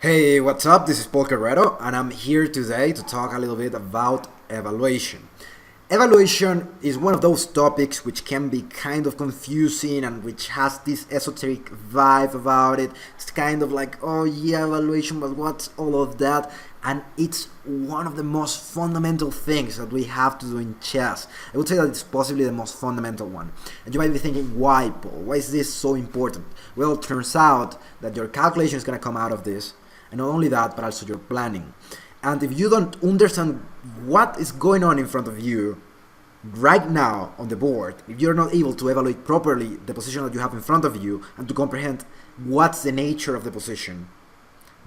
Hey, what's up? This is Carrero, and I'm here today to talk a little bit about evaluation. Evaluation is one of those topics which can be kind of confusing and which has this esoteric vibe about it. It's kind of like, oh yeah, evaluation, but what's all of that? And it's one of the most fundamental things that we have to do in chess. I would say that it's possibly the most fundamental one. And you might be thinking, why, Paul? Why is this so important? Well, it turns out that your calculation is going to come out of this. And not only that, but also your planning. And if you don't understand what is going on in front of you right now on the board, if you're not able to evaluate properly the position that you have in front of you and to comprehend what's the nature of the position,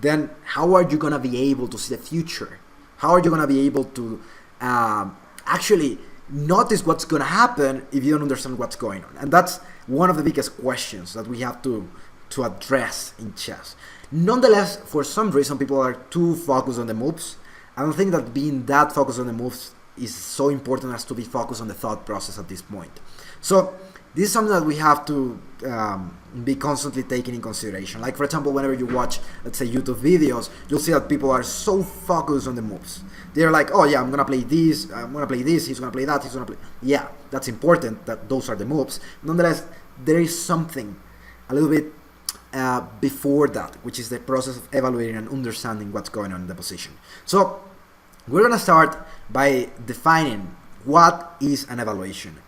then how are you going to be able to see the future? How are you going to be able to actually notice what's going to happen if you don't understand what's going on? And that's one of the biggest questions that we have to address in chess. Nonetheless, for some reason, people are too focused on the moves. I don't think that being that focused on the moves is so important as to be focused on the thought process at this point. So this is something that we have to be constantly taking in consideration. Like, for example, whenever you watch, let's say, YouTube videos, you'll see that people are so focused on the moves. They're like, oh yeah, I'm gonna play this, I'm gonna play this, he's gonna play that, he's gonna play... Yeah, that's important, that those are the moves. Nonetheless, there is something a little bit before that, which is the process of evaluating and understanding what's going on in the position. So we're going to start by defining what is an evaluation.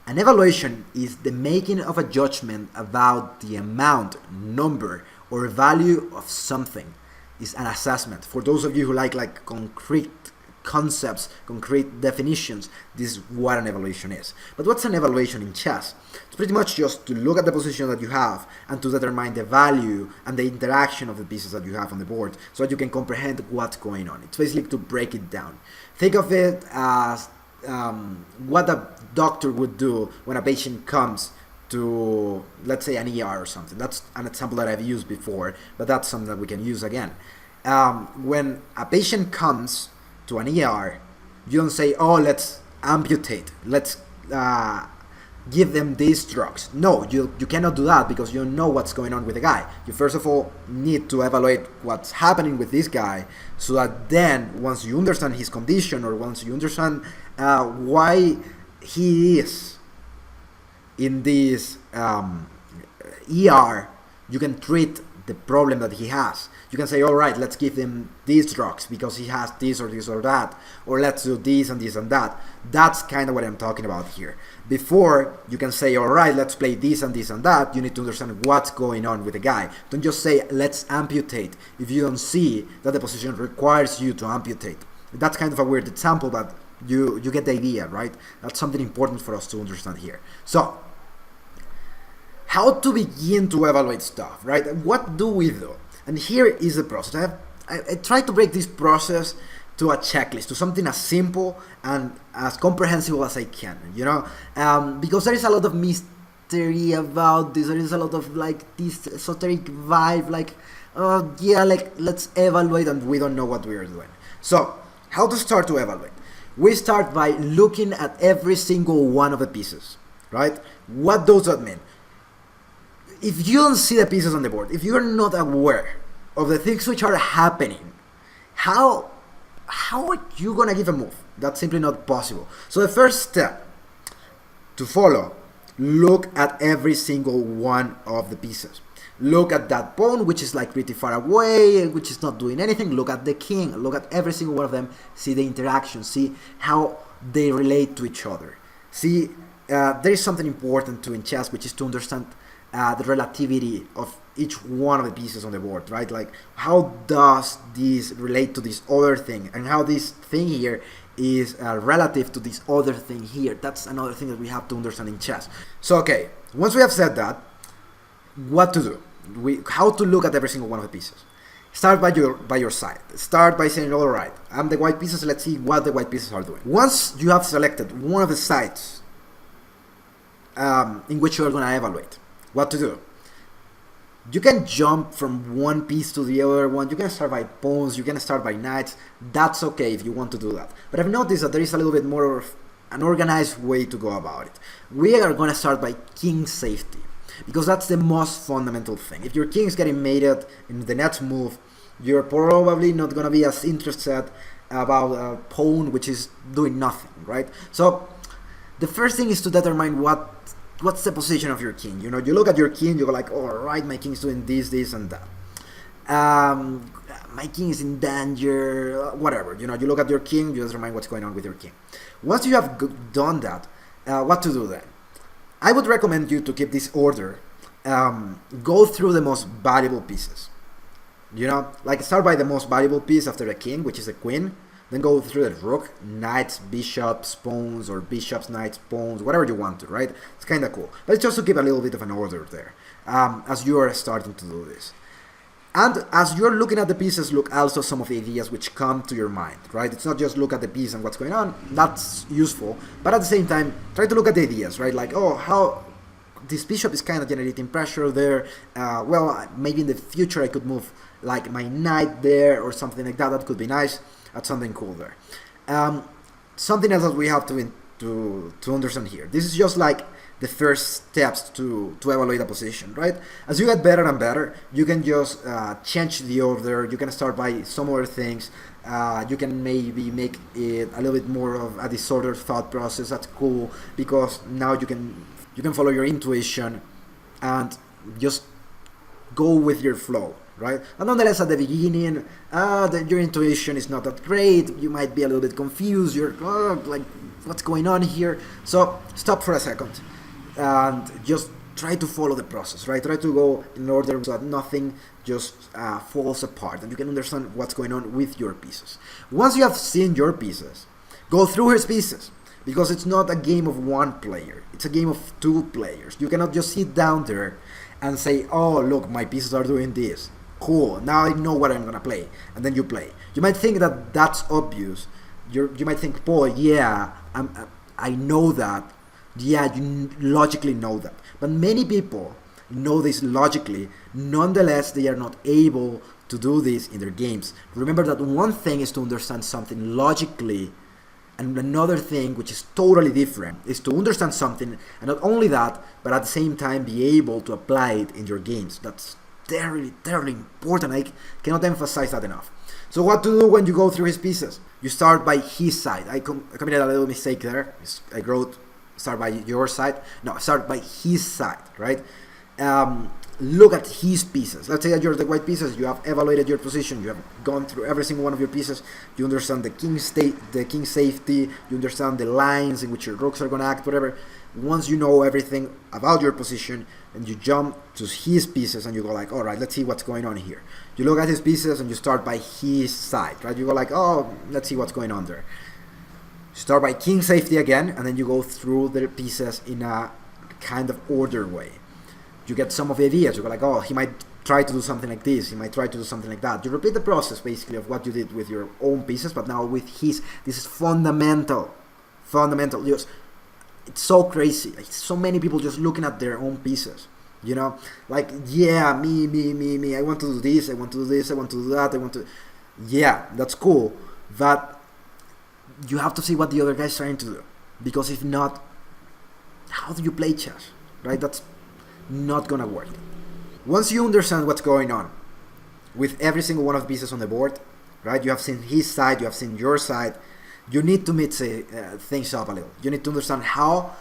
An evaluation is the making of a judgment about the amount, number, or value of something. It's an assessment. For those of you who like concrete concepts, concrete definitions, this is what an evaluation is. But what's an evaluation in chess? It's pretty much just to look at the position that you have and to determine the value and the interaction of the pieces that you have on the board so that you can comprehend what's going on. It's basically to break it down. Think of it as what a doctor would do when a patient comes to, let's say, an ER or something. That's an example that I've used before, but that's something that we can use again. When a patient comes to an ER, you don't say, oh, let's amputate, let's give them these drugs. No, you cannot do that because you don't know what's going on with the guy. You first of all need to evaluate what's happening with this guy so that then once you understand his condition or once you understand why he is in this ER, you can treat the problem that he has. You can say, all right, let's give him these drugs because he has this or that, or let's do this and this and that. That's kind of what I'm talking about here. Before you can say, all right, let's play this and this and that, you need to understand what's going on with the guy. Don't just say, let's amputate, if you don't see that the position requires you to amputate. That's kind of a weird example, but you get the idea, right? That's something important for us to understand here. So, how to begin to evaluate stuff, right? What do we do? And here is the process. I try to break this process to a checklist, to something as simple and as comprehensible as I can, you know? Because there is a lot of mystery about this. There is a lot of like this esoteric vibe, like, oh yeah, like let's evaluate and we don't know what we are doing. So, how to start to evaluate? We start by looking at every single one of the pieces, right? What does that mean? If you don't see the pieces on the board, if you're not aware of the things which are happening, how are you gonna give a move? That's simply not possible. So the first step to follow, look at every single one of the pieces. Look at that pawn, which is like pretty far away, which is not doing anything. Look at the king. Look at every single one of them. See the interaction. See how they relate to each other. See, there is something important in chess, which is to understand the relativity of each one of the pieces on the board, right? Like, how does this relate to this other thing, and how this thing here is relative to this other thing here. That's another thing that we have to understand in chess. So, okay, once we have said that, what to do? How to look at every single one of the pieces. Start by your side. Start by saying, all right, I'm the white pieces. Let's see what the white pieces are doing. Once you have selected one of the sides in which you are going to evaluate, what to do? You can jump from one piece to the other one. You can start by pawns. You can start by knights. That's okay if you want to do that. But I've noticed that there is a little bit more of an organized way to go about it. We are going to start by king safety, because that's the most fundamental thing. If your king is getting mated in the next move, you're probably not gonna be as interested about a pawn which is doing nothing, right? So the first thing is to determine what's the position of your king. You know, you look at your king, you go like, all right, my king's doing this, this, and that. My king is in danger, whatever. You know, you look at your king, you determine what's going on with your king. Once you have done that, what to do then? I would recommend you to keep this order. Go through the most valuable pieces. You know, like start by the most valuable piece after the king, which is the queen. Then go through the rook, knights, bishops, pawns, or bishops, knights, pawns, whatever you want to, right? It's kind of cool. But it's just to keep a little bit of an order there as you are starting to do this. And as you're looking at the pieces, look also some of the ideas which come to your mind, right? It's not just look at the piece and what's going on. That's useful. But at the same time, try to look at the ideas, right? Like, oh, how this bishop is kind of generating pressure there. Well, maybe in the future I could move like my knight there or something like that. That could be nice. That's something cool there. Something else that we have to understand here. This is just like the first steps to evaluate a position, right? As you get better and better, you can just change the order. You can start by some other things. You can maybe make it a little bit more of a disordered thought process. That's cool because now you can follow your intuition and just go with your flow, right? And nonetheless, at the beginning, your intuition is not that great. You might be a little bit confused. You're like, what's going on here? So stop for a second and just try to follow the process, right? Try to go in order so that nothing just falls apart and you can understand what's going on with your pieces. Once you have seen your pieces, go through his pieces. Because it's not a game of one player, it's a game of two players. You cannot just sit down there and say, oh, look, my pieces are doing this. Cool, now I know what I'm gonna play. And then you play. You might think that that's obvious. You might think, boy, yeah, I know that. Yeah, you logically know that. But many people know this logically. Nonetheless, they are not able to do this in their games. Remember that one thing is to understand something logically, and another thing, which is totally different, is to understand something, and not only that, but at the same time be able to apply it in your games. That's terribly, terribly important. I cannot emphasize that enough. So what to do when you go through his pieces? You start by his side. I committed a little mistake there. I wrote start by your side. No, start by his side, right? Look at his pieces. Let's say that you're the white pieces. You have evaluated your position. You have gone through every single one of your pieces. You understand the king's safety. You understand the lines in which your rooks are going to act, whatever. Once you know everything about your position, and you jump to his pieces and you go like, all right, let's see what's going on here. You look at his pieces and you start by his side, right? You go like, oh, let's see what's going on there. You start by king safety again, and then you go through the pieces in a kind of order way. You get some of the ideas. You go like, oh, he might try to do something like this. He might try to do something like that. You repeat the process basically of what you did with your own pieces, but now with his. This is fundamental. Fundamental. It's so crazy. Like, so many people just looking at their own pieces. You know, like, yeah, me. I want to do this. I want to do this. I want to do that. I want to. Yeah, that's cool. But you have to see what the other guy's trying to do, because if not, how do you play chess? Right? That's not gonna work. Once you understand what's going on with every single one of the pieces on the board, right? You have seen his side, you have seen your side. You need to mix things up a little. You need to understand how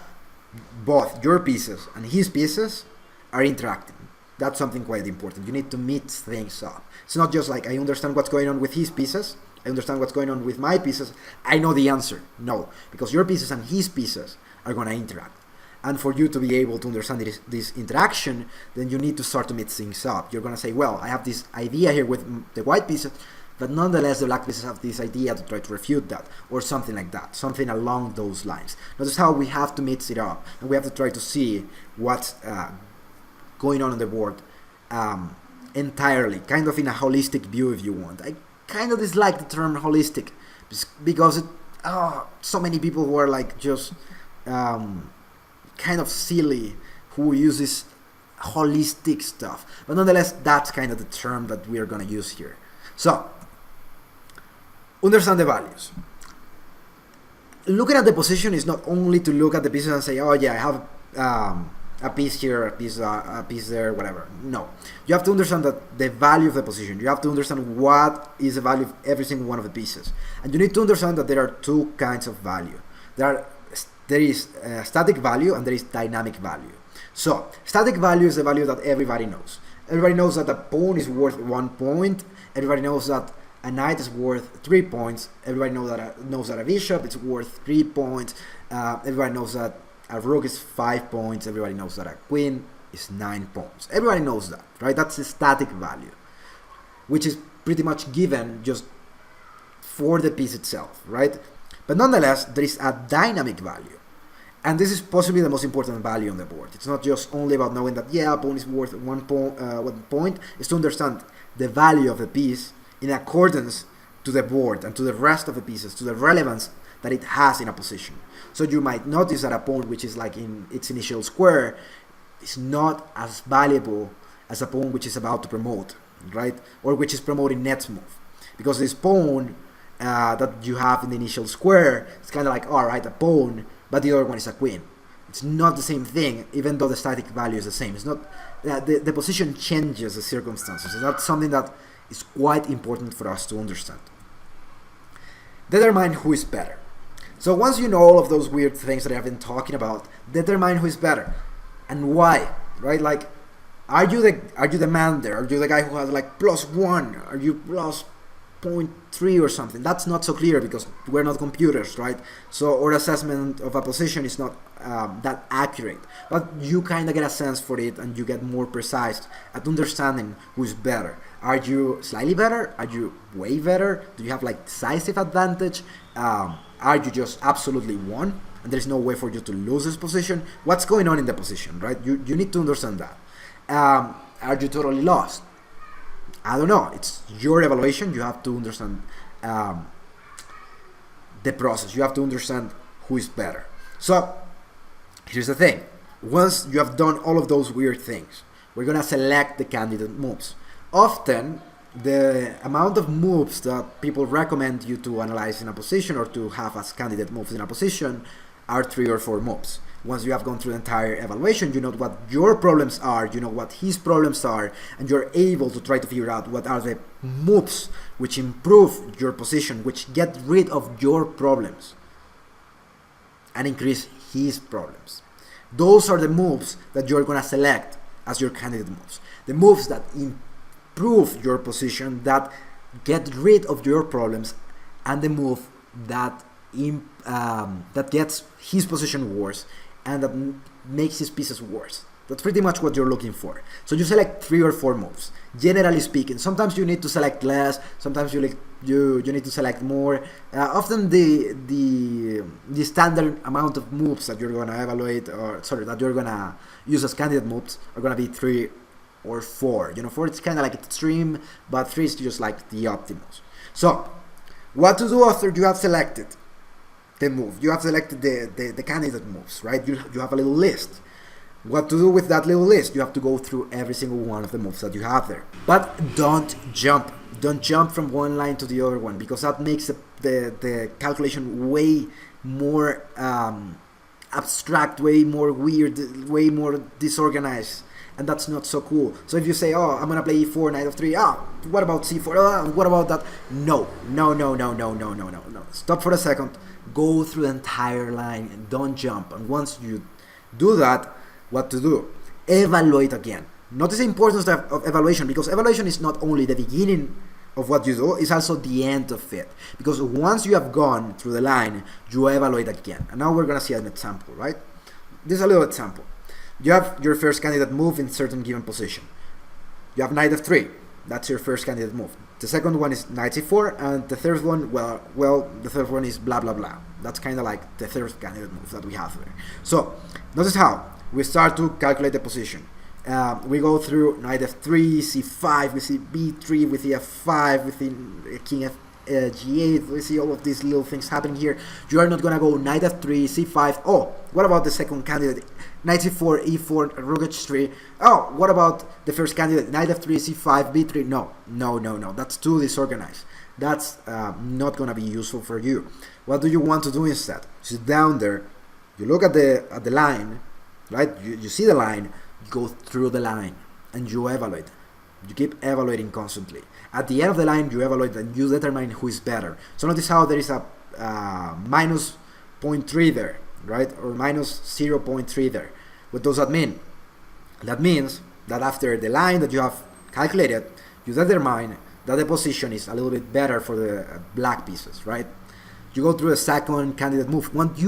both your pieces and his pieces are interacting. That's something quite important. You need to mix things up. It's not just like I understand what's going on with his pieces, I understand what's going on with my pieces, I know the answer. No, because your pieces and his pieces are gonna interact. And for you to be able to understand this interaction, then you need to start to mix things up. You're going to say, well, I have this idea here with the white pieces, but nonetheless the black pieces have this idea to try to refute that, or something like that, something along those lines. Notice how we have to mix it up, and we have to try to see what's going on the board entirely, kind of in a holistic view if you want. I kind of dislike the term holistic, because so many people who are like just kind of silly who uses holistic stuff, but nonetheless that's kind of the term that we are going to use here. So understand the values. Looking at the position is not only to look at the pieces and say, oh yeah, I have a piece here, a piece there, whatever. No, you have to understand that the value of the position. You have to understand what is the value of every single one of the pieces, and you need to understand that there are two kinds of value. There is static value and there is dynamic value. So static value is the value that everybody knows. Everybody knows that a pawn is worth 1 point. Everybody knows that a knight is worth 3 points. Everybody knows that a bishop is worth 3 points. Everybody knows that a rook is 5 points. Everybody knows that a queen is 9 points. Everybody knows that, right? That's the static value, which is pretty much given just for the piece itself, right? But nonetheless, there is a dynamic value. And this is possibly the most important value on the board. It's not just only about knowing that, yeah, a pawn is worth 1 point. It's to understand the value of the piece in accordance to the board and to the rest of the pieces, to the relevance that it has in a position. So you might notice that a pawn which is like in its initial square is not as valuable as a pawn which is about to promote, right? Or which is promoting next move. Because this pawn that you have in the initial square, it's kind of like, all right, a pawn, but the other one is a queen. It's not the same thing, even though the static value is the same. It's not the position changes the circumstances. So that's something that is quite important for us to understand. Determine who is better. So once you know all of those weird things that I've been talking about, determine who is better and why, right? Like, are you the man there? Are you the guy who has like +1? Are you plus 0.3 or something? That's not so clear because we're not computers, right? So our assessment of a position is not that accurate, but you kind of get a sense for it and you get more precise at understanding who's better. Are you slightly better? Are you way better? Do you have like decisive advantage? Are you just absolutely won and there's no way for you to lose this position? What's going on in the position, right? You need to understand that. Are you totally lost? I don't know. It's your evaluation. You have to understand the process. You have to understand who is better. So here's the thing. Once you have done all of those weird things, we're going to select the candidate moves. Often, the amount of moves that people recommend you to analyze in a position or to have as candidate moves in a position are 3 or 4 moves. Once you have gone through the entire evaluation, you know what your problems are, you know what his problems are, and you're able to try to figure out what are the moves which improve your position, which get rid of your problems and increase his problems. Those are the moves that you're going to select as your candidate moves. The moves that improve your position, that get rid of your problems, and the move that that gets his position worse and that makes his pieces worse. That's pretty much what you're looking for. So you select 3 or 4 moves. Generally speaking, sometimes you need to select less. Sometimes you need to select more. Often the standard amount of moves that you're gonna evaluate, or sorry, that you're gonna use as candidate moves are gonna be 3 or 4. 4 it's kind of like extreme, but 3 is just like the optimals. So what to do after you have selected the move? You have selected the candidate moves, right? You have a little list. What to do with that little list? You have to go through every single one of the moves that you have there. But don't jump. Don't jump from one line to the other one, because that makes the calculation way more abstract, way more weird, way more disorganized. And that's not so cool. So if you say, oh, I'm gonna play e4, knight of 3, what about c4, what about that? No. Stop for a second, go through the entire line and don't jump. And once you do that, what to do? Evaluate again. Notice the importance of evaluation, because evaluation is not only the beginning of what you do, it's also the end of it. Because once you have gone through the line, you evaluate again. And now we're gonna see an example, right? This is a little example. You have your first candidate move in certain given position. You have knight f3. That's your first candidate move. The second one is knight c4, and the third one, well, the third one is blah blah blah. That's kind of like the third candidate move that we have there. So notice how we start to calculate the position. We go through knight f3, c5, we see b3, we see f5, we see king f g8, we see all of these little things happening here. You are not gonna go knight f3, c5. Oh, what about the second candidate? Knight c4, e4, rook h3. Oh, what about the first candidate? Knight f3, c5, b3. No. That's too disorganized. That's not gonna be useful for you. What do you want to do instead? Sit down there. You look at the line, right? You see the line, you go through the line, and you evaluate. You keep evaluating constantly. At the end of the line, you evaluate and you determine who is better. So notice how there is a minus 0.3 there, right? Or minus 0.3 there. What does that mean? That means that after the line that you have calculated, you determine that the position is a little bit better for the black pieces, right? You go through a second candidate move. Once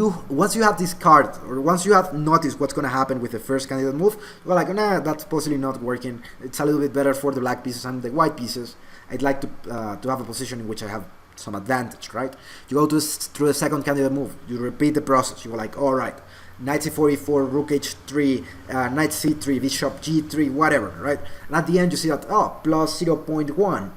you have this card, or once you have noticed what's going to happen with the first candidate move, you're like, nah, that's possibly not working. It's a little bit better for the black pieces and the white pieces. I'd like to have a position in which I have some advantage, right? You go through the second candidate move. You repeat the process. You're like, all right, knight c4, rook h3, knight c3, bishop g3, whatever, right? And at the end, you see that, plus 0.1.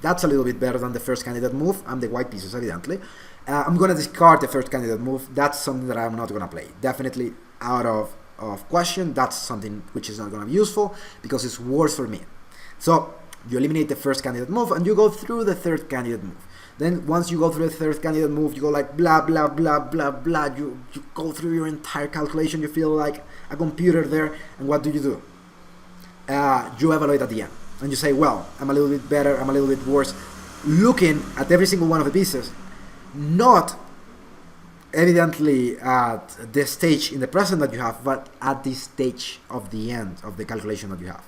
That's a little bit better than the first candidate move. I'm the white pieces, evidently. I'm going to discard the first candidate move. That's something that I'm not going to play. Definitely out of question. That's something which is not going to be useful because it's worse for me. So you eliminate the first candidate move and you go through the third candidate move. Then once you go through the third candidate move, you go like blah, blah, blah, blah, blah. You go through your entire calculation. You feel like a computer there. And what do? You evaluate at the end. And you say, well, I'm a little bit better, I'm a little bit worse. Looking at every single one of the pieces, not evidently at the stage in the present that you have, but at the stage of the end of the calculation that you have.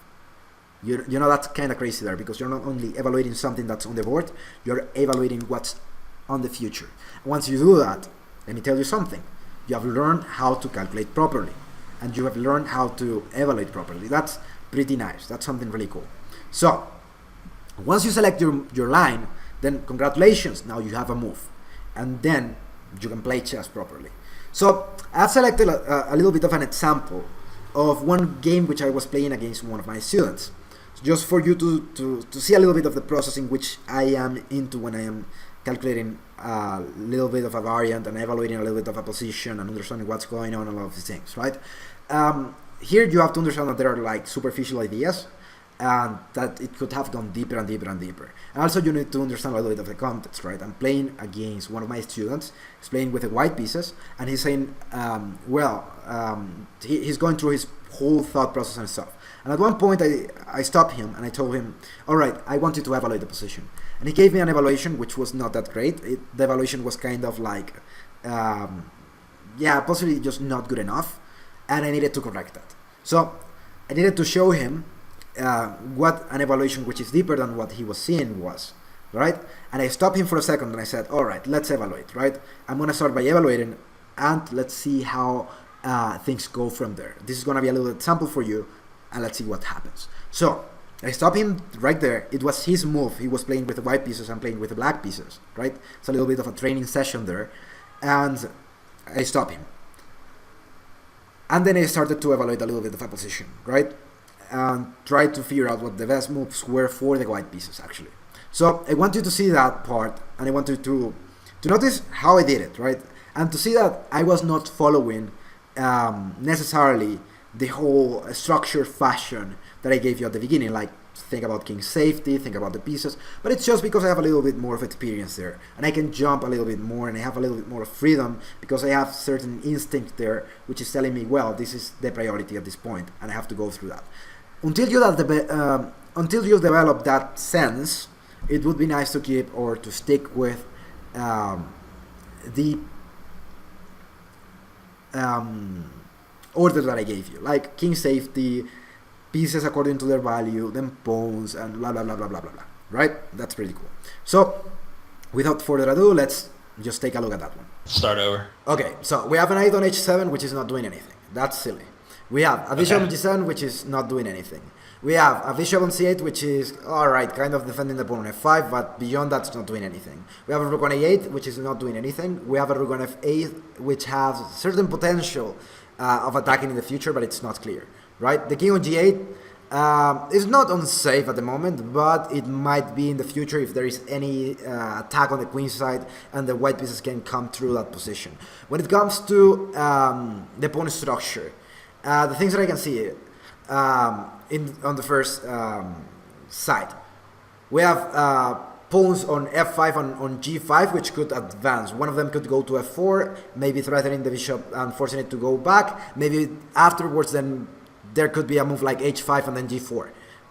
You know, that's kind of crazy there, because you're not only evaluating something that's on the board, you're evaluating what's on the future. Once you do that, let me tell you something. You have learned how to calculate properly, and you have learned how to evaluate properly. That's pretty nice. That's something really cool. So, once you select your line, then congratulations, now you have a move. And then you can play chess properly. So, I've selected a little bit of an example of one game which I was playing against one of my students. Just for you to see a little bit of the process in which I am into when I am calculating a little bit of a variant and evaluating a little bit of a position and understanding what's going on and all of these things, right? Here you have to understand that there are like superficial ideas, and that it could have gone deeper and deeper and deeper. And also you need to understand a little bit of the context, right? I'm playing against one of my students. He's playing with the white pieces, and he's saying, he's going through his whole thought process and stuff. And at one point I stopped him and I told him, all right, I want you to evaluate the position. And he gave me an evaluation which was not that great. The evaluation was kind of like, possibly just not good enough, and I needed to correct that. So I needed to show him what an evaluation which is deeper than what he was seeing was, right? And I stopped him for a second and I said, all right, let's evaluate, right? I'm going to start by evaluating, and let's see how things go from there. This is going to be a little example for you, and let's see what happens. So I stopped him right there. It was his move. He was playing with the white pieces, I'm playing with the black pieces, right? It's a little bit of a training session there, and I stopped him. And then I started to evaluate a little bit of a position, right? And try to figure out what the best moves were for the white pieces, actually. So I want you to see that part, and I want you to notice how I did it, right? And to see that I was not following necessarily the whole structured fashion that I gave you at the beginning, like think about king's safety, think about the pieces, but it's just because I have a little bit more of experience there, and I can jump a little bit more, and I have a little bit more freedom because I have certain instinct there, which is telling me, well, this is the priority at this point, and I have to go through that. Until you develop that sense, it would be nice to keep or to stick with the order that I gave you, like king safety, pieces according to their value, then pawns, and blah blah blah blah blah blah blah. Right? That's pretty cool. So, without further ado, let's just take a look at that one. Start over. Okay, so we have a knight on h7, which is not doing anything. That's silly. We have a bishop on g7, which is not doing anything. We have a bishop on c8, which is, alright, kind of defending the pawn on f5, but beyond that's not doing anything. We have a rook on a8, which is not doing anything. We have a rook on f8, which has certain potential of attacking in the future, but it's not clear, right? The king on g8 is not unsafe at the moment, but it might be in the future if there is any attack on the queen side and the white pieces can come through that position. When it comes to the pawn structure, the things that I can see on the first side, we have pawns on f5 and on g5, which could advance. One of them could go to f4, maybe threatening the bishop and forcing it to go back. Maybe afterwards, then there could be a move like h5 and then g4,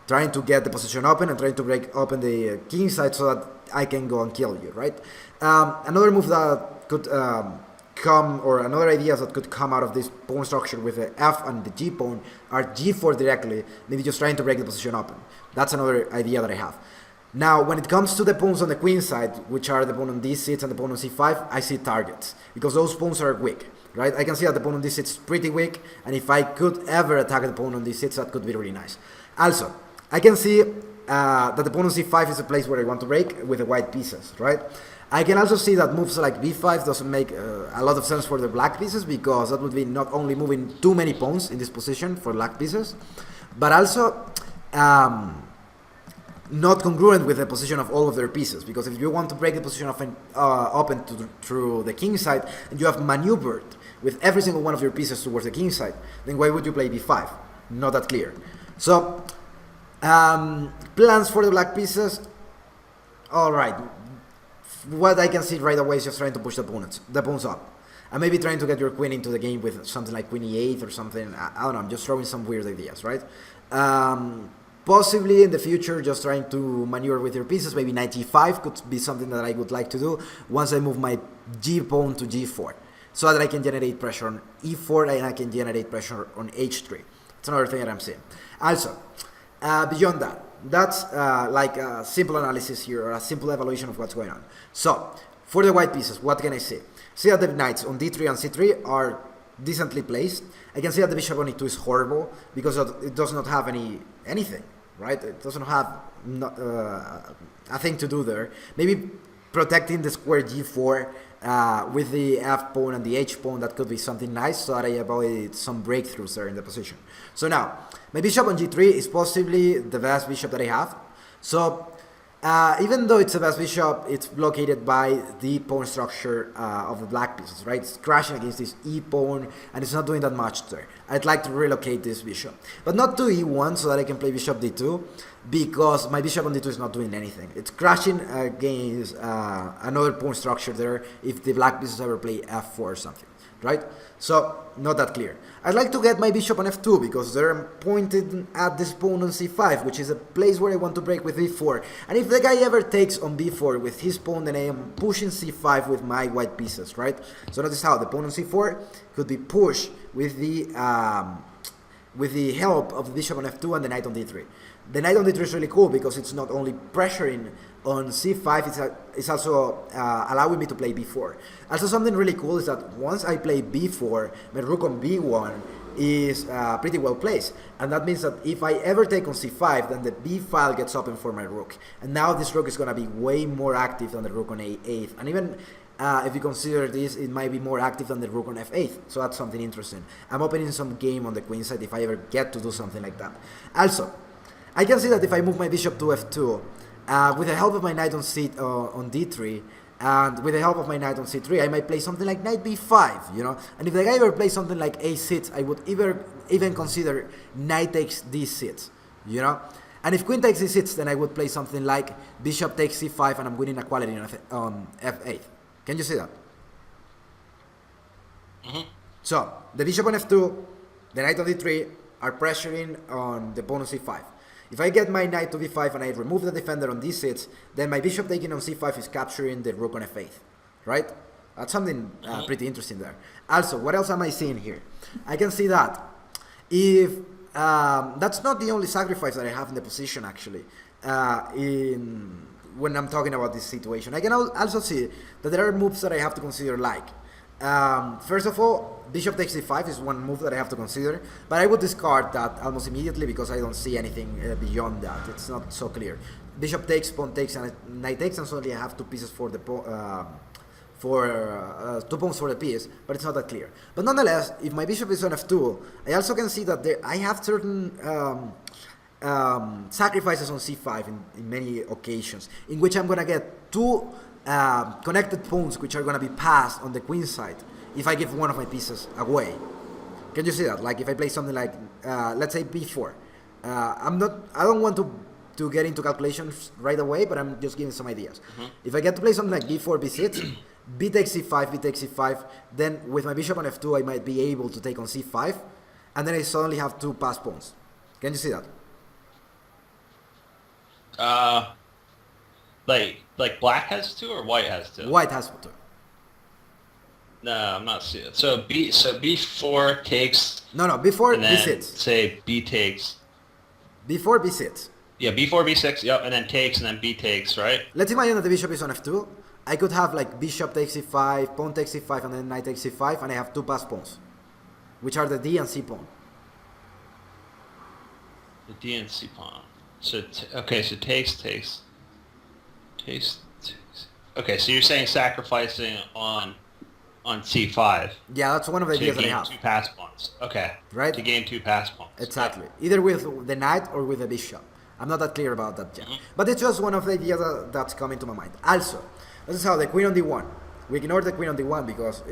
trying to get the position open and trying to break open the king side so that I can go and kill you, right? Another move that could come, or another ideas that could come out of this pawn structure with the f and the g pawn are g4 directly, maybe just trying to break the position open. That's another idea that I have. Now, when it comes to the pawns on the queen side, which are the pawn on d6 and the pawn on c5, I see targets, because those pawns are weak, right? I can see that the pawn on d6 is pretty weak, and if I could ever attack the pawn on d6, that could be really nice. Also, I can see that the pawn on c5 is a place where I want to break with the white pieces, right? I can also see that moves like b5 doesn't make a lot of sense for the black pieces, because that would be not only moving too many pawns in this position for black pieces, but also not congruent with the position of all of their pieces, because if you want to break the position open through the king side, and you have maneuvered with every single one of your pieces towards the king side, then why would you play b5? Not that clear. So, plans for the black pieces, alright. What I can see right away is just trying to push the pawns up. And maybe trying to get your queen into the game with something like queen e8 or something. I don't know, I'm just throwing some weird ideas, right? Possibly in the future, just trying to maneuver with your pieces. Maybe knight g5 could be something that I would like to do once I move my g pawn to g4, so that I can generate pressure on e4 and I can generate pressure on h3. That's another thing that I'm seeing. Also, beyond that, that's like a simple analysis here, or a simple evaluation of what's going on. So, for the white pieces, what can I see? See that the knights on d3 and c3 are decently placed. I can see that the bishop on e2 is horrible, because it does not have anything, right? It doesn't have a thing to do there. Maybe protecting the square g4 with the f pawn and the h pawn, that could be something nice, so that I avoid some breakthroughs there in the position. So now, my bishop on g3 is possibly the best bishop that I have. So, even though it's the best bishop, it's blockaded by the pawn structure of the black pieces, right? It's crashing against this e pawn, and it's not doing that much there. I'd like to relocate this bishop, but not to e1, so that I can play bishop d2, because my bishop on d2 is not doing anything. It's crashing against another pawn structure there if the black pieces ever play f4 or something, right? So, not that clear. I'd like to get my bishop on f2, because they're pointed at this pawn on c5, which is a place where I want to break with b4. And if the guy ever takes on b4 with his pawn, then I am pushing c5 with my white pieces, right? So notice how the pawn on c4 could be pushed with the help of the bishop on f2 and the knight on d3. The knight on d3 is really cool, because it's not only pressuring on c5, it's also allowing me to play b4. Also, something really cool is that once I play b4, my rook on b1 is pretty well placed, and that means that if I ever take on c5, then the b file gets open for my rook, and now this rook is going to be way more active than the rook on a8, and even if you consider this, it might be more active than the rook on f8, so that's something interesting. I'm opening some game on the queen side if I ever get to do something like that. Also, I can see that if I move my bishop to f2, with the help of my knight on d3, and with the help of my knight on c3, I might play something like knight b5, you know? And if the guy ever plays something like a6, I would even consider knight takes d6, you know? And if queen takes d6, then I would play something like bishop takes c5, and I'm winning equality on f8. Can you see that? So, the bishop on f2, the knight on d3 are pressuring on the pawn on c5. If I get my knight to d5 and I remove the defender on d6, then my bishop taking on c5 is capturing the rook on f8, right? That's something pretty interesting there. Also, what else am I seeing here? I can see that if that's not the only sacrifice that I have in the position, actually, when I'm talking about this situation. I can also see that there are moves that I have to consider, like, first of all, bishop takes d5 is one move that I have to consider, but I would discard that almost immediately, because I don't see anything beyond that. It's not so clear. Bishop takes, pawn takes, and knight takes, and suddenly I have two pieces for the 2 pawns for the piece, but it's not that clear. But nonetheless, if my bishop is on f2, I also can see that I have certain sacrifices on c5 in many occasions, in which I'm gonna get two connected pawns which are going to be passed on the queen side if I give one of my pieces away. Can you see that? Like if I play something like let's say b4, I don't want to to get into calculations right away, but I'm just giving some ideas. If I get to play something like b4, b6, b takes c5, b takes c5, then with my bishop on f2, I might be able to take on c5, and then I suddenly have 2 passed pawns. Can you see that? Like black has 2 or white has 2? White has 2. No, I'm not seeing it. So b4 takes. No, before and then b6. Say b takes. Before b6. Yeah, b4, b6. Yep, and then takes, and then b takes, right? Let's imagine that the bishop is on f2. I could have like bishop takes c5, pawn takes c5, and then knight takes c5, and I have 2 passed pawns, which are the d and c pawn. The d and c pawn. So okay, so takes. Okay, so you're saying sacrificing on c5. Yeah, that's one of the ideas that I gain have. 2 pass pawns. Okay. Right? To gain 2 pass pawns. Exactly. Either with the knight or with the bishop. I'm not that clear about that yet. But it's just one of the ideas that's coming to my mind. Also, this is how the queen on d1. We ignored the queen on d1 because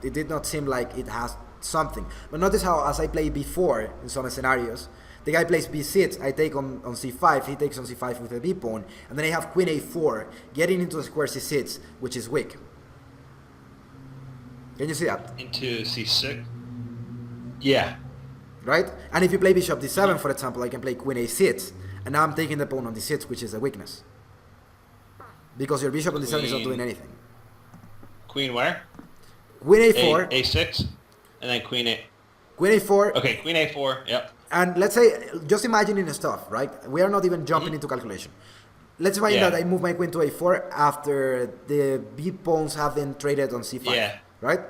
it did not seem like it has something. But notice how as I play b4 in some scenarios, the guy plays b6, I take on c5, he takes on c5 with a b pawn, and then I have queen a4, getting into the square c6, which is weak. Can you see that? Into c6? Yeah. Right? And if you play bishop d7, for example, I can play queen a6, and now I'm taking the pawn on d6, which is a weakness. Because your bishop on d7 is not doing anything. Queen where? Queen a4. A6, and then queen a... Queen a4. Okay, queen a4, yep. And let's say, just imagining stuff, right? We are not even jumping into calculation. Let's imagine that I move my queen to a4 after the b pawns have been traded on c5. Yeah. Right?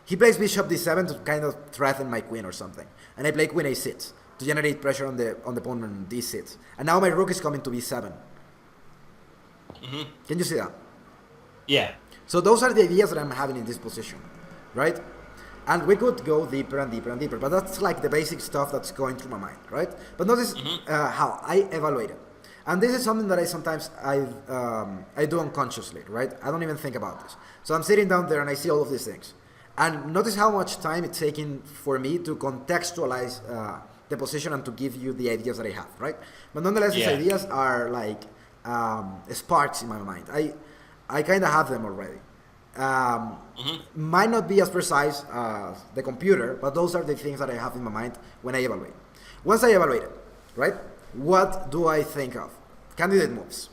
He plays bishop d7 to kind of threaten my queen or something. And I play queen a6 to generate pressure on the pawn on d6. And now my rook is coming to b7. Can you see that? Yeah. So those are the ideas that I'm having in this position. Right? And we could go deeper and deeper and deeper. But that's like the basic stuff that's going through my mind. Right? But notice how I evaluate it. And this is something that I do unconsciously, right? I don't even think about this. So I'm sitting down there and I see all of these things. And notice how much time it's taking for me to contextualize the position and to give you the ideas that I have, right? But nonetheless, these ideas are like sparks in my mind. I kind of have them already. Might not be as precise as the computer, but those are the things that I have in my mind when I evaluate. Once I evaluate it, right? What do I think of? Candidate moves.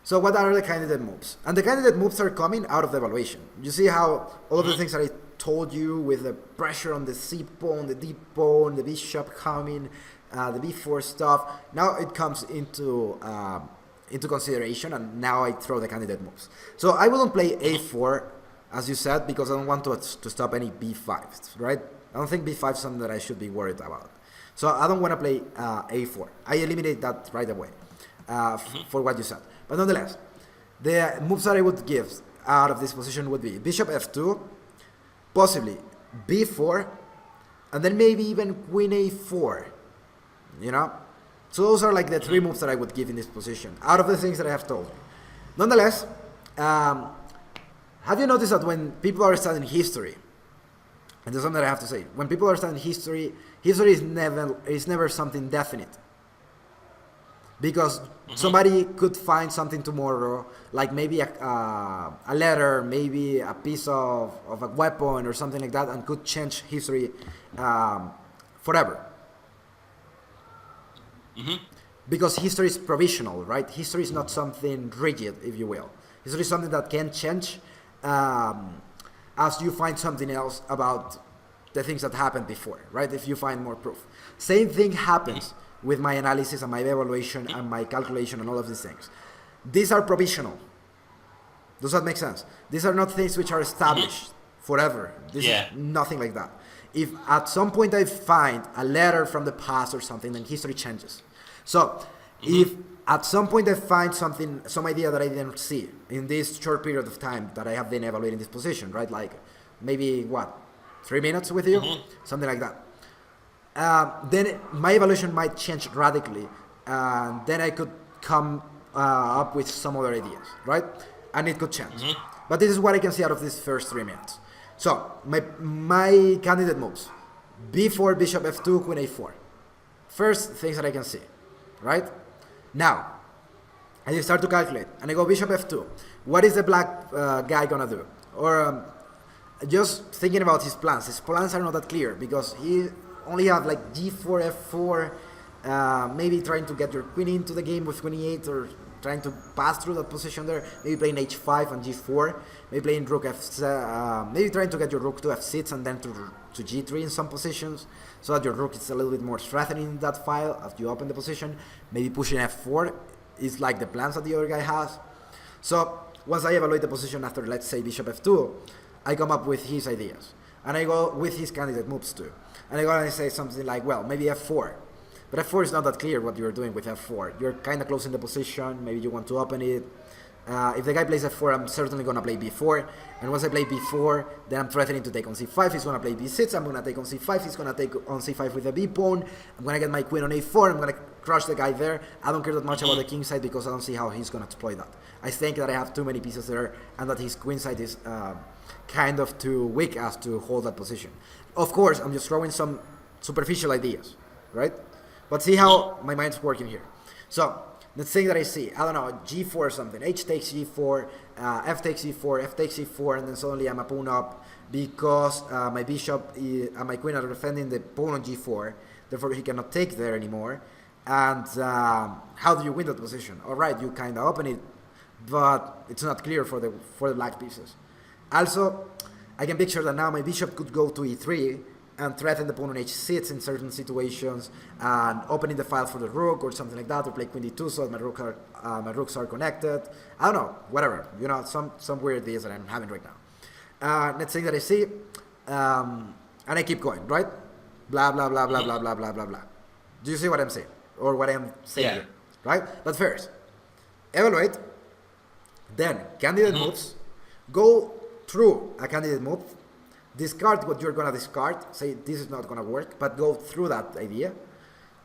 So what are the candidate moves? And the candidate moves are coming out of the evaluation. You see how all of the things that I told you with the pressure on the c pawn, the d pawn, the bishop coming, the b4 stuff, now it comes into consideration, and now I throw the candidate moves. So I wouldn't play a4, as you said, because I don't want to stop any b5s, right? I don't think b5 is something that I should be worried about. So I don't want to play a4. I eliminate that right away for what you said. But nonetheless, the moves that I would give out of this position would be bishop f2, possibly b4, and then maybe even queen a4, you know? So those are like the 3 moves that I would give in this position, out of the things that I have told you. Nonetheless, have you noticed that when people are studying history, and there's something that I have to say, when people are studying history is never something definite. Because somebody could find something tomorrow, like maybe a letter, maybe a piece of a weapon or something like that, and could change history forever. Because history is provisional, right? History is not something rigid, if you will. History is something that can change as you find something else about the things that happened before, right? If you find more proof. Same thing happens with my analysis and my evaluation and my calculation and all of these things. These are provisional. Does that make sense? These are not things which are established forever. This is nothing like that. If at some point I find a letter from the past or something, then history changes. So if at some point I find some idea that I didn't see in this short period of time that I have been evaluating this position, right? Like maybe 3 minutes with you? Something like that. Then my evaluation might change radically, and then I could come up with some other ideas, right? And it could change. But this is what I can see out of these first 3 minutes. So my candidate moves: b4, bishop f2, queen a4. First things that I can see, right? Now, I start to calculate, and I go bishop f2. What is the black guy gonna do? Or just thinking about his plans. His plans are not that clear because he only have like g4, f4, maybe trying to get your queen into the game with queen e8, or trying to pass through that position there. Maybe playing h5 and g4. Maybe playing rook f7. Maybe trying to get your rook to f6 and then to g3 in some positions, so that your rook is a little bit more threatening in that file as you open the position. Maybe pushing f4 is like the plans that the other guy has. So once I evaluate the position after, let's say, bishop f2, I come up with his ideas. And I go with his candidate moves too. And I go and I say something like, well, maybe f4. But f4 is not that clear what you're doing with f4. You're kind of closing the position. Maybe you want to open it. If the guy plays f4, I'm certainly going to play b4. And once I play b4, then I'm threatening to take on c5. He's going to play b6. I'm going to take on c5. He's going to take on c5 with the b pawn. I'm going to get my queen on a4. I'm going to crush the guy there. I don't care that much about the king side because I don't see how he's going to exploit that. I think that I have too many pieces there and that his queen side is kind of too weak as to hold that position. Of course, I'm just throwing some superficial ideas, right? But see how my mind's working here. So, the thing that I see, I don't know, g4 or something, h takes g4, f takes e4, f takes e4, and then suddenly I'm a pawn up because my bishop and my queen are defending the pawn on g4, therefore he cannot take there anymore. And how do you win that position? Alright, you kind of open it, but it's not clear for the black pieces. Also, I can picture that now my bishop could go to e3 and threaten the pawn on h6 in certain situations, and opening the file for the rook or something like that, or play queen d2 so that my rooks are connected. I don't know, whatever. You know, some weird ideas that I'm having right now. Let's say that I see, and I keep going, right? Blah, blah, blah, blah, blah, blah, blah, blah, blah. Do you see what I'm saying? Or what I'm saying here, right? But first, evaluate, then candidate moves, go through a candidate move, discard what you're going to discard, say this is not going to work, but go through that idea,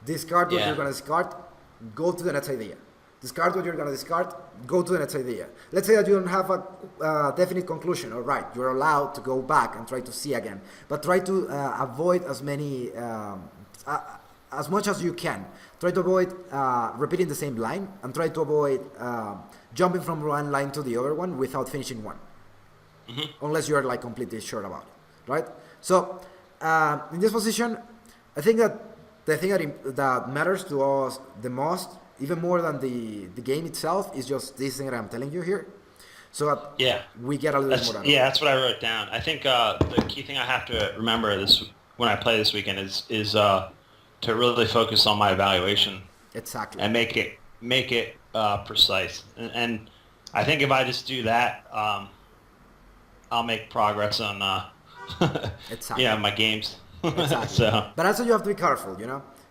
discard what you're going to discard, go to the next idea, discard what you're going to discard, go to the next idea. Let's say that you don't have a definite conclusion, all right, you're allowed to go back and try to see again, but try to avoid as many, as much as you can. Try to avoid repeating the same line, and try to avoid jumping from one line to the other one without finishing one. Unless you're like completely sure about it, right? So in this position, I think that the thing that matters to us the most, even more than the game itself, is just this thing that I'm telling you here. So that we get a little bit more out of it. Yeah, that's what I wrote down. I think the key thing I have to remember when I play this weekend is to really focus on my evaluation. Exactly. And make it precise. And I think if I just do that, I'll make progress on exactly. My games. Exactly. So. But also you have to be careful,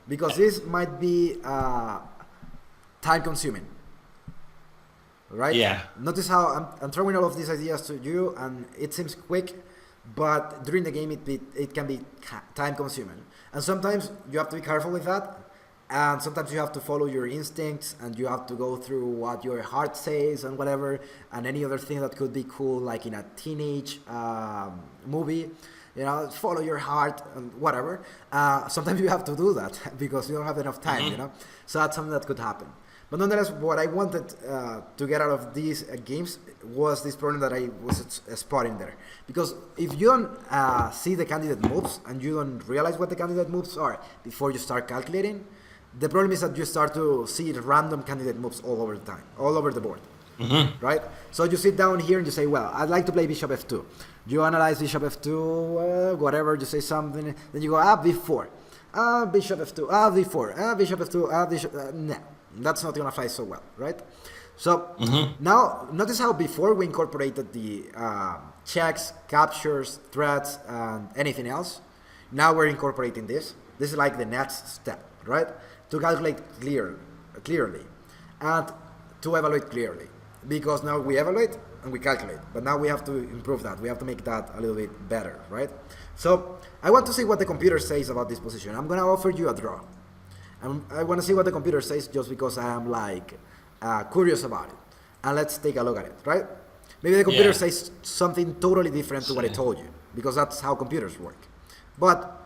because this might be time consuming. Right? Yeah. Notice how I'm throwing all of these ideas to you, and it seems quick, but during the game it can be time consuming. And sometimes you have to be careful with that. And sometimes you have to follow your instincts, and you have to go through what your heart says and whatever, and any other thing that could be cool, like in a teenage movie, follow your heart and whatever. Sometimes you have to do that because you don't have enough time, So that's something that could happen. But nonetheless, what I wanted to get out of these games was this problem that I was spotting there. Because if you don't see the candidate moves and you don't realize what the candidate moves are before you start calculating, the problem is that you start to see random candidate moves all over the time, all over the board, right? So you sit down here and you say, well, I'd like to play bishop f2. You analyze bishop f2, whatever, you say something, then you go, b4, bishop f2, b4, bishop f2, bishop, no, that's not going to fly so well, right? So now, notice how before we incorporated the checks, captures, threats, and anything else. Now we're incorporating this. This is like the next step, right? To calculate clearly, and to evaluate clearly. Because now we evaluate and we calculate, but now we have to improve that. We have to make that a little bit better, right? So I want to see what the computer says about this position. I'm going to offer you a draw. I want to see what the computer says just because I am like curious about it. And let's take a look at it, right? Maybe the computer says something totally different to what I told you, because that's how computers work. But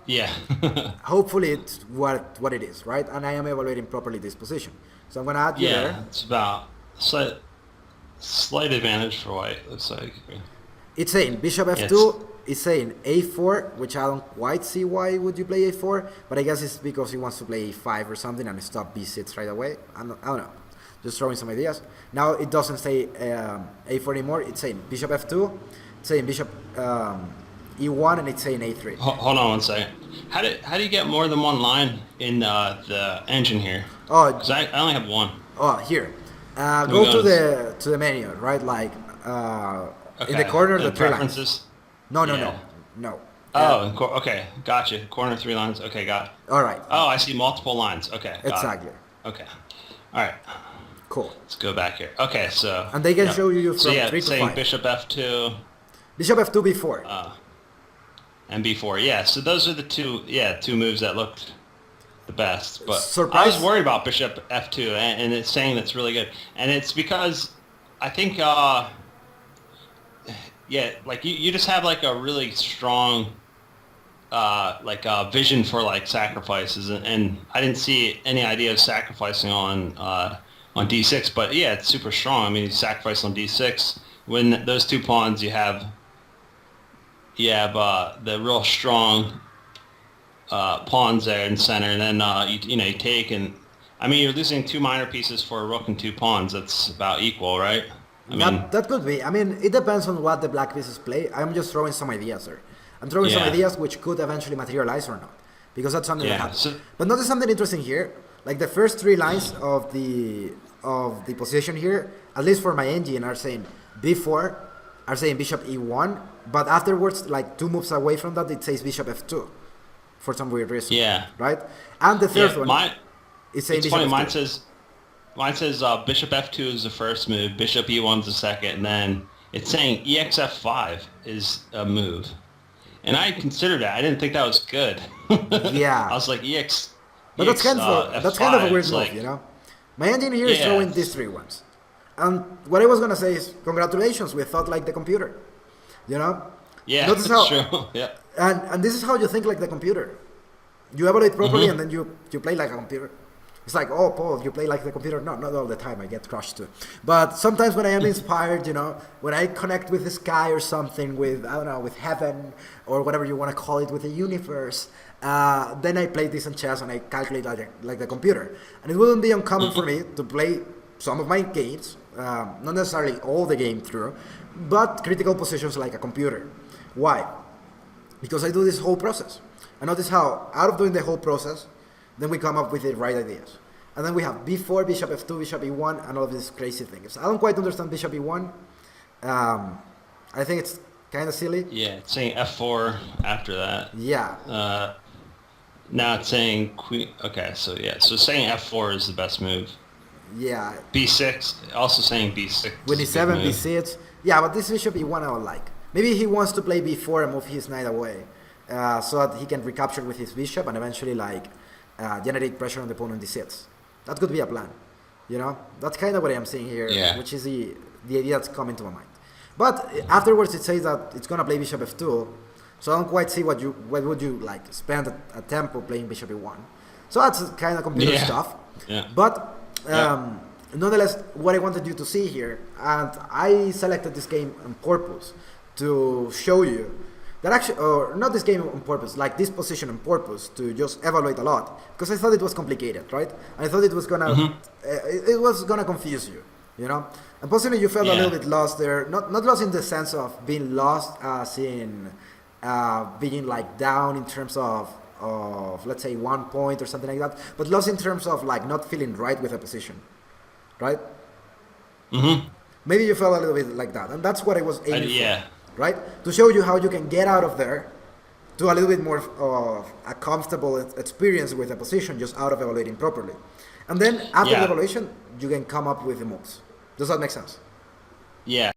hopefully it's what it is, right? And I am evaluating properly this position. So I'm going to add you there. Yeah, it's about slight advantage for white, looks like. It's saying bishop f2. It's saying a4, which I don't quite see why would you play a4, but I guess it's because he wants to play a5 or something and stop b6 right away. I don't know. Just throwing some ideas. Now it doesn't say a4 anymore. It's saying bishop f2. It's saying bishop e1, and it's saying a3. Hold on one second. How do you get more than one line in the engine here? Oh, because I only have one. Oh, here. Go to the menu, right? Like in the corner, the three lines. No. Oh, okay, gotcha. Corner 3 lines. Okay, got it. All right. Oh, I see multiple lines. Okay, exactly. Okay, all right. Cool. Let's go back here. Okay, so. And they can show you from 3 to 5. Bishop f2. Bishop f2 b4. And b4. Yeah. So those are the two moves that looked the best. But Surprise. I was worried about bishop f2, and it's saying that's really good, and it's because I think like you just have like a really strong vision for like sacrifices, and I didn't see any idea of sacrificing on d6, but yeah, it's super strong. I mean, you sacrifice on d6 when those 2 pawns you have the real strong pawns there in center, and then you take, and I mean you're losing 2 minor pieces for a rook and 2 pawns. That's about equal, right? That could be. I mean, it depends on what the black pieces play. I'm just throwing some ideas there. I'm throwing some ideas which could eventually materialize or not, because that's something that happens. But notice something interesting here. Like the first 3 lines of the position here, at least for my engine, are saying b4, are saying bishop e1, but afterwards, like 2 moves away from that, it says bishop f2 for some weird reason. Yeah. Right? And the third one is saying bishop f2. Mine says bishop f2 is the first move, bishop e1 is the second, and then it's saying exf5 is a move. And I considered that. I didn't think that was good. Yeah. I was like, But that's kind of a weird move, you know? My engine here is throwing these 3 ones. And what I was going to say is, congratulations, we thought like the computer. You know? Yeah, that's true. Yeah. And this is how you think like the computer. You evaluate properly, and then you play like a computer. It's like, oh, Paul, you play like the computer. No, not all the time. I get crushed too. But sometimes when I am inspired, you know, when I connect with the sky or something, with, I don't know, with heaven or whatever you want to call it, with the universe, then I play decent chess and I calculate like the computer. And it wouldn't be uncommon for me to play some of my games, not necessarily all the game through, but critical positions like a computer. Why? Because I do this whole process. And notice how, out of doing the whole process, then we come up with the right ideas. And then we have b4, bishop f2, bishop e1, and all of these crazy things. I don't quite understand bishop e1. I think it's kind of silly. Yeah, it's saying f4 after that. Yeah. Now it's saying queen. Okay, so it's saying f4 is the best move. Yeah. b6, also saying b6. When he's 7, b6. Yeah, but this bishop e1 I don't like. Maybe he wants to play b4 and move his knight away, so that he can recapture with his bishop and eventually generate pressure on the pawn on d6. That could be a plan, you know. That's kind of what I'm seeing here, which is the idea that's coming to my mind. But afterwards, it says that it's gonna play bishop f2, so I don't quite see what would you like spend a tempo playing bishop e1. So that's kind of computer stuff. Yeah. But nonetheless, what I wanted you to see here, and I selected this game on purpose to show you that actually, or not this game on purpose, like this position on purpose to just evaluate a lot, because I thought it was complicated, right? I thought it was gonna, it was gonna confuse you, you know. And possibly you felt a little bit lost there, not lost in the sense of being lost, as in being like down in terms of let's say 1 point or something like that, but lost in terms of like not feeling right with a position, right? Maybe you felt a little bit like that, and that's what I was aiming for. Right? To show you how you can get out of there to a little bit more of a comfortable experience with a position just out of evaluating properly. And then after the evaluation, you can come up with the moves. Does that make sense? Yeah.